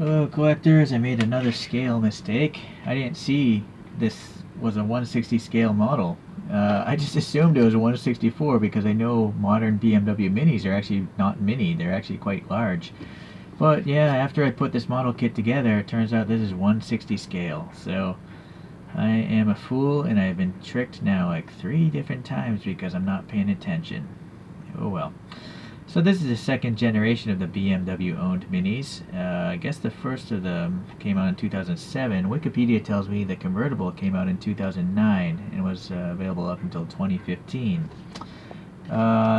Hello collectors, I made another scale mistake. I didn't see this was a 160 scale model. I just assumed it was a 164 because I know modern BMW Minis are actually not mini, they're actually quite large. But yeah, after I put this model kit together, it turns out this is 160 scale. So I am a fool and I've been tricked now like 3 different times because I'm not paying attention. Oh well. So this is the second generation of the BMW owned Minis. I guess the first of them came out in 2007. Wikipedia tells me the convertible came out in 2009 and was available up until 2015.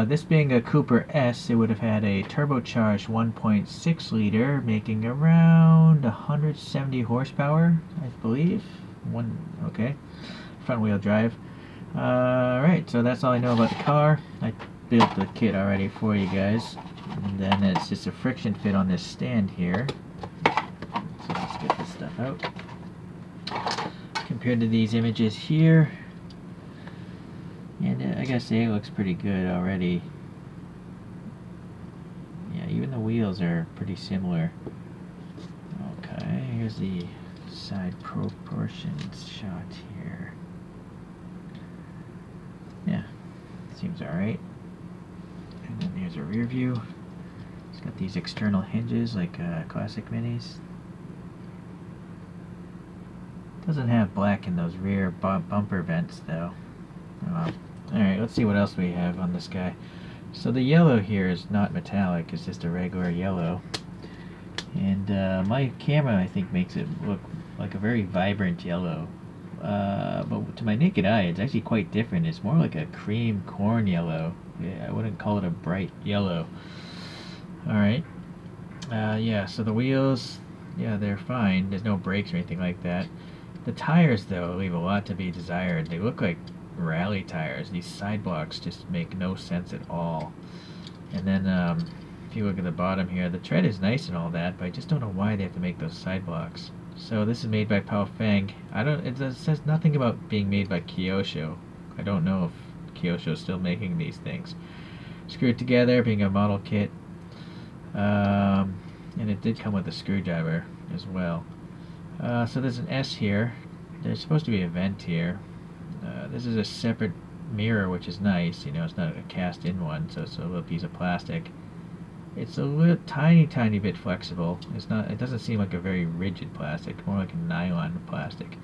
This being a Cooper S, it would have had a turbocharged 1.6 liter, making around 170 horsepower, I believe. Okay, front wheel drive. Alright, so that's all I know about the car. I built the kit already for you guys. And then it's just a friction fit on this stand here. So let's get this stuff out. Compared to these images here. And I gotta say, it looks pretty good already. Yeah, even the wheels are pretty similar. Okay, here's the side proportions shot here. Yeah, seems alright. And then here's a rear view. It's got these external hinges like classic Minis. Doesn't have black in those rear bumper vents though. Oh well. Alright, let's see what else we have on this guy. So the yellow here is not metallic, it's just a regular yellow. And my camera I think makes it look like a very vibrant yellow. But to my naked eye, it's actually quite different. It's more like a cream corn yellow. Yeah, I wouldn't call it a bright yellow. Alright. Yeah, so the wheels, yeah, they're fine. There's no brakes or anything like that. The tires, though, leave a lot to be desired. They look like rally tires. These side blocks just make no sense at all. And then, if you look at the bottom here, the tread is nice and all that, but I just don't know why they have to make those side blocks. So this is made by Pao Feng. It says nothing about being made by Kyosho. I don't know if Kyosho is still making these things. Screwed together, being a model kit. And it did come with a screwdriver as well. So there's an S here. There's supposed to be a vent here. This is a separate mirror, which is nice. You know, it's not a cast-in one, so it's a little piece of plastic. It's a little tiny bit flexible. It doesn't seem like a very rigid plastic, more like a nylon plastic.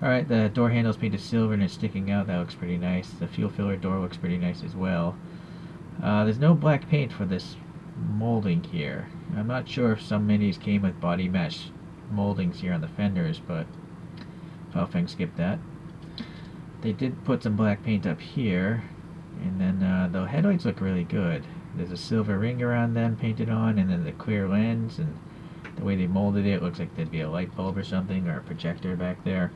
Alright, the door handle's painted silver and it's sticking out. That looks pretty nice. The fuel filler door looks pretty nice as well. There's no black paint for this molding here. I'm not sure if some Minis came with body match moldings here on the fenders, but Pao Feng skipped that. They did put some black paint up here, and then the headlights look really good. There's a silver ring around them painted on, and then the clear lens, and the way they molded it looks like there'd be a light bulb or something, or a projector back there.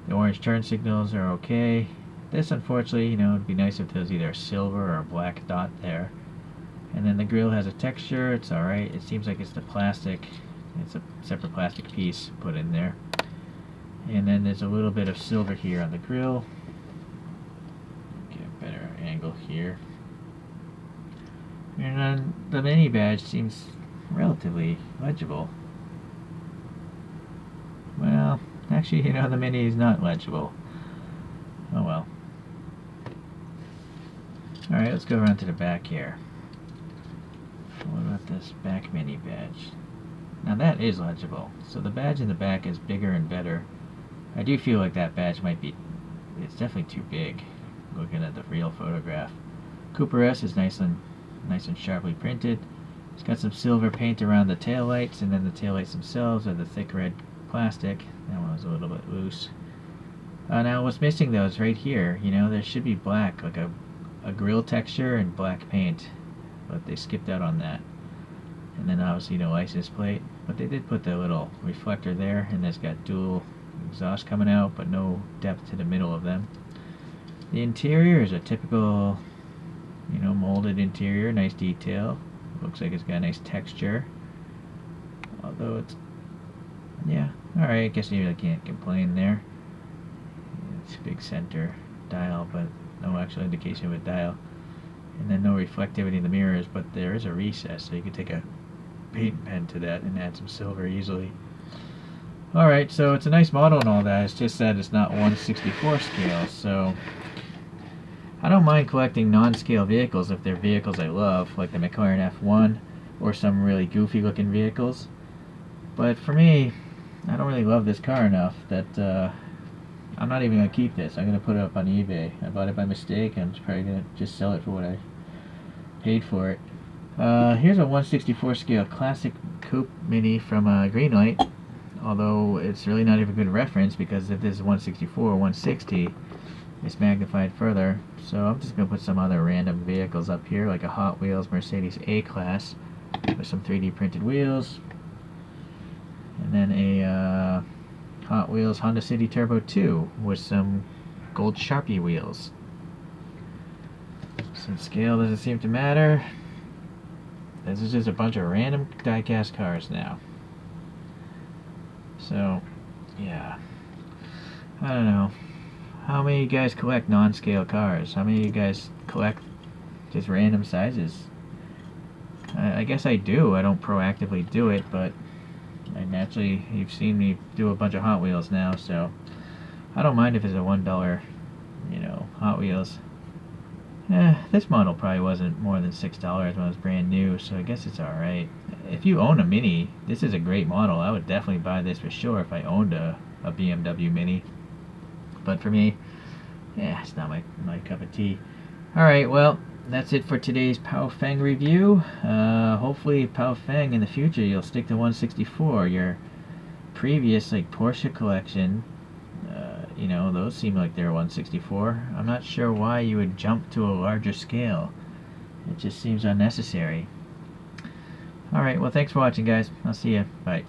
The orange turn signals are okay. This, unfortunately, you know, it'd be nice if there was either a silver or a black dot there. And then the grille has a texture, it's alright. It seems like it's the plastic. It's a separate plastic piece put in there. And then there's a little bit of silver here on the grille. Get a better angle here. And then the mini badge seems relatively legible. Well, actually, you know, the mini is not legible. Oh well. Alright, let's go around to the back here. What about this back mini badge? Now that is legible. So the badge in the back is bigger and better. I do feel like that badge might be... It's definitely too big, looking at the real photograph. Cooper S is nice and sharply printed. It's got some silver paint around the taillights, and then the taillights themselves are the thick red plastic. That one was a little bit loose. Now what's missing though is right here. You know, there should be black, like a grille texture and black paint, but they skipped out on that. And then obviously no license plate, but they did put the little reflector there, and it's got dual exhaust coming out, but no depth to the middle of them. The interior is a typical, you know, molded interior, nice detail. Looks like it's got a nice texture. Although it's, yeah, alright, I guess maybe I can't complain there. It's a big center dial, but no actual indication of a dial. And then no reflectivity in the mirrors, but there is a recess, so you can take a paint pen to that and add some silver easily. Alright, so it's a nice model and all that, it's just that it's not 1/64 scale, so I don't mind collecting non-scale vehicles if they're vehicles I love, like the McLaren F1 or some really goofy looking vehicles. But for me, I don't really love this car enough that I'm not even going to keep this. I'm going to put it up on eBay. I bought it by mistake and I'm probably going to just sell it for what I paid for it. Here's a 1/64 scale classic coupe mini from Greenlight, although it's really not even a good reference because if this is 1/64 or 1/60, it's magnified further. So I'm just going to put some other random vehicles up here, like a Hot Wheels Mercedes A-Class with some 3D printed wheels, and then a Hot Wheels Honda City Turbo 2 with some gold Sharpie wheels. Since scale doesn't seem to matter, this is just a bunch of random die-cast cars now. So, yeah. I don't know. How many of you guys collect non-scale cars? How many of you guys collect just random sizes? I guess I do. I don't proactively do it, but I naturally, you've seen me do a bunch of Hot Wheels now, so I don't mind if it's a $1, Hot Wheels. This model probably wasn't more than $6 when it was brand new, so I guess it's alright. If you own a Mini, this is a great model. I would definitely buy this for sure if I owned a BMW Mini. But for me, it's not my cup of tea. Alright, well, that's it for today's Pao Feng review. Hopefully, Pao Feng, in the future, you'll stick to 1/64. Your previous, Porsche collection, those seem like they're 1/64. I'm not sure why you would jump to a larger scale. It just seems unnecessary. Alright, well, thanks for watching, guys. I'll see you. Bye.